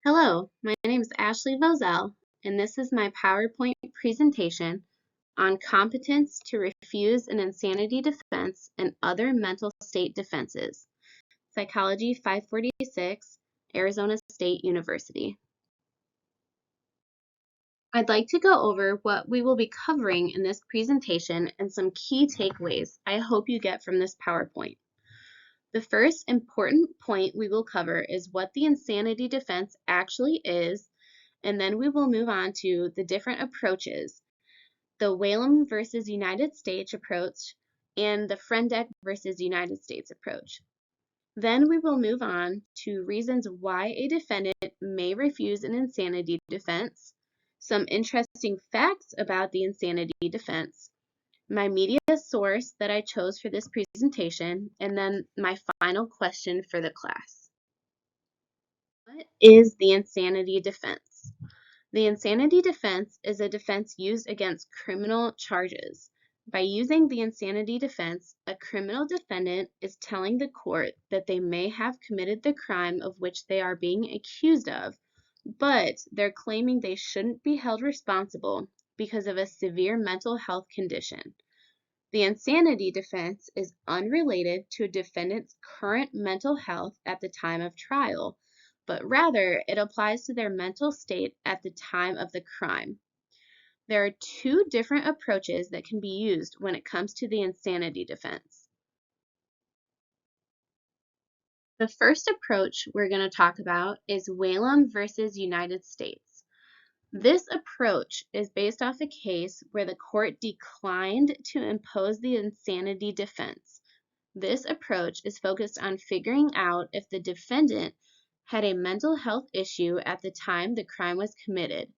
Hello, my name is Ashley Vozell, and this is my PowerPoint presentation on competence to refuse an insanity defense and other mental state defenses, Psychology 546, Arizona State University. I'd like to go over what we will be covering in this presentation and some key takeaways I hope you get from this PowerPoint. The first important point we will cover is what the insanity defense actually is, and then we will move on to the different approaches, the Whalum versus United States approach and the Frendeck versus United States approach. Then we will move on to reasons why a defendant may refuse an insanity defense, some interesting facts about the insanity defense, my media source that I chose for this presentation, and then my final question for the class. What is the insanity defense? The insanity defense is a defense used against criminal charges. By using the insanity defense, a criminal defendant is telling the court that they may have committed the crime of which they are being accused of, but they're claiming they shouldn't be held responsible because of a severe mental health condition. The insanity defense is unrelated to a defendant's current mental health at the time of trial, but rather it applies to their mental state at the time of the crime. There are two different approaches that can be used when it comes to the insanity defense. The first approach we're going to talk about is Whalum versus United States. This approach is based off a case where the court declined to impose the insanity defense. This approach is focused on figuring out if the defendant had a mental health issue at the time the crime was committed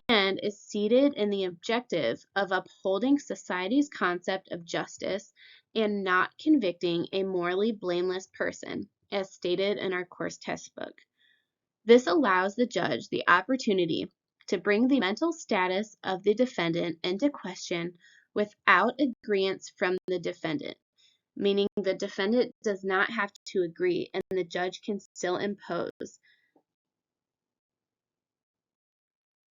and is seated in the objective of upholding society's concept of justice and not convicting a morally blameless person, as stated in our course textbook. This allows the judge the opportunity to bring the mental status of the defendant into question without agreement from the defendant, meaning the defendant does not have to agree and the judge can still impose.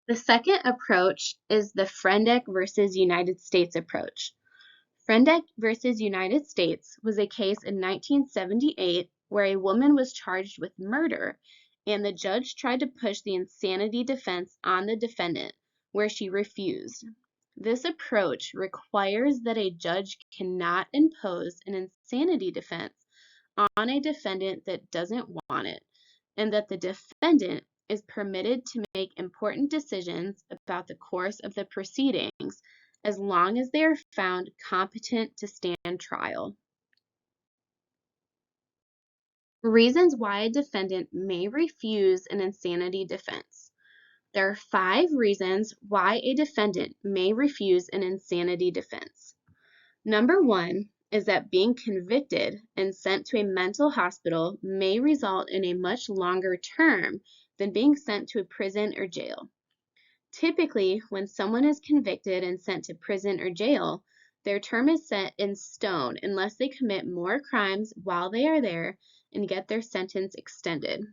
The second approach is the Frendeck versus United States approach. Frendeck versus United States was a case in 1978 where a woman was charged with murder and the judge tried to push the insanity defense on the defendant, where she refused. This approach requires that a judge cannot impose an insanity defense on a defendant that doesn't want it, and that the defendant is permitted to make important decisions about the course of the proceedings as long as they are found competent to stand trial. Reasons why a defendant may refuse an insanity defense. There are 5 reasons why a defendant may refuse an insanity defense. Number 1 is that being convicted and sent to a mental hospital may result in a much longer term than being sent to a prison or jail. Typically, when someone is convicted and sent to prison or jail, their term is set in stone unless they commit more crimes while they are there and get their sentence extended.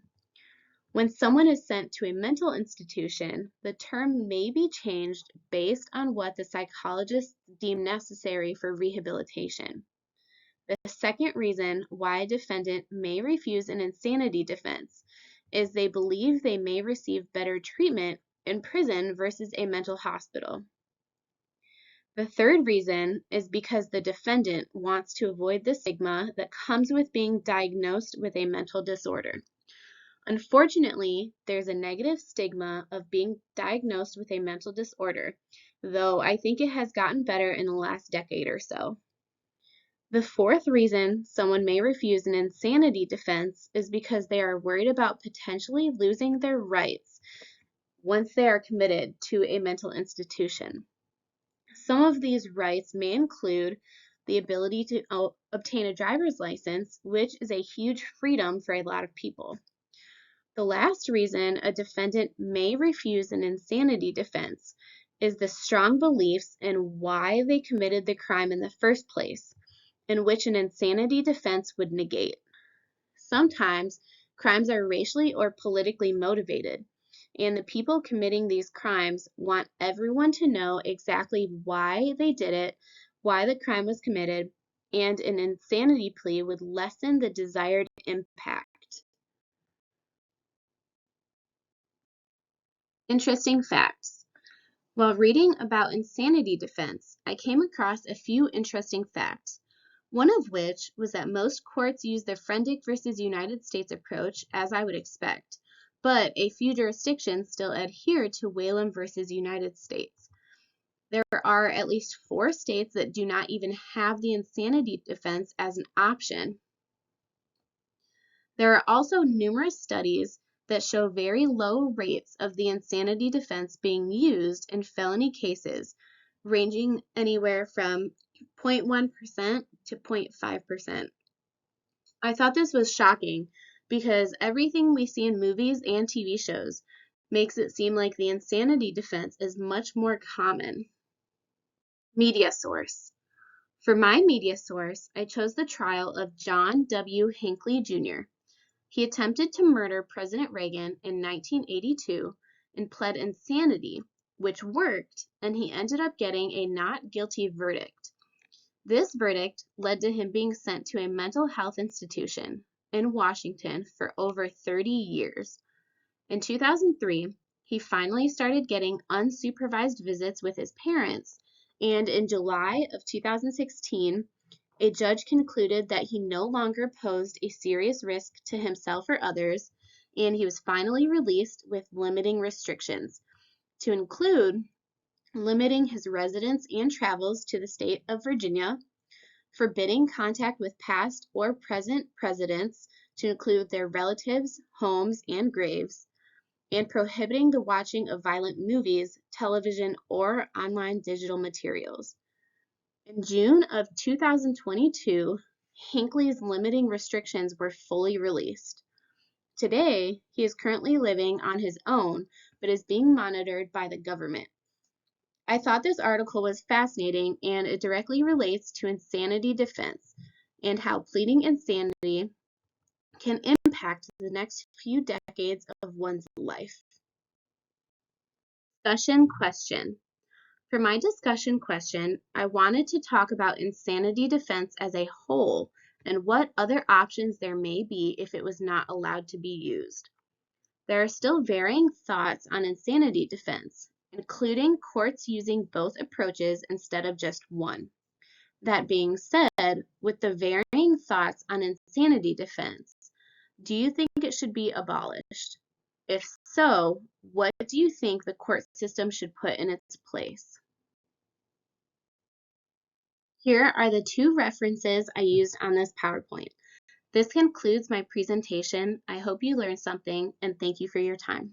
When someone is sent to a mental institution, the term may be changed based on what the psychologists deem necessary for rehabilitation. The second reason why a defendant may refuse an insanity defense is they believe they may receive better treatment in prison versus a mental hospital. The third reason is because the defendant wants to avoid the stigma that comes with being diagnosed with a mental disorder. Unfortunately, there's a negative stigma of being diagnosed with a mental disorder, though I think it has gotten better in the last decade or so. The fourth reason someone may refuse an insanity defense is because they are worried about potentially losing their rights once they are committed to a mental institution. Some of these rights may include the ability to obtain a driver's license, which is a huge freedom for a lot of people. The last reason a defendant may refuse an insanity defense is the strong beliefs in why they committed the crime in the first place, in which an insanity defense would negate. Sometimes Crimes are racially or politically motivated, and the people committing these crimes want everyone to know exactly why they did it, why the crime was committed, and an insanity plea would lessen the desired impact. Interesting facts. While reading about insanity defense, I came across a few interesting facts. One of which was that most courts use the Frendick versus United States approach, as I would expect, but a few jurisdictions still adhere to Whalum versus United States. There are at least 4 states that do not even have the insanity defense as an option. There are also numerous studies that show very low rates of the insanity defense being used in felony cases, ranging anywhere from 0.1% to 0.5%. I thought this was shocking because everything we see in movies and TV shows makes it seem like the insanity defense is much more common. Media source. For my media source, I chose the trial of John W. Hinckley Jr. He attempted to murder President Reagan in 1982 and pled insanity, which worked, and he ended up getting a not guilty verdict. This verdict led to him being sent to a mental health institution in Washington for over 30 years. In 2003, he finally started getting unsupervised visits with his parents, and in July of 2016, a judge concluded that he no longer posed a serious risk to himself or others, and he was finally released with limiting restrictions, to include limiting his residence and travels to the state of Virginia, forbidding contact with past or present presidents to include their relatives, homes, and graves, and prohibiting the watching of violent movies, television, or online digital materials. In June of 2022, Hinckley's limiting restrictions were fully released. Today, he is currently living on his own, but is being monitored by the government. I thought this article was fascinating, and it directly relates to insanity defense and how pleading insanity can impact the next few decades of one's life. Discussion question. For my discussion question, I wanted to talk about insanity defense as a whole and what other options there may be if it was not allowed to be used. There are still varying thoughts on insanity defense, including courts using both approaches instead of just one. That being said, with the varying thoughts on insanity defense, do you think it should be abolished? If so, what do you think the court system should put in its place? Here are the 2 references I used on this PowerPoint. This concludes my presentation. I hope you learned something, and thank you for your time.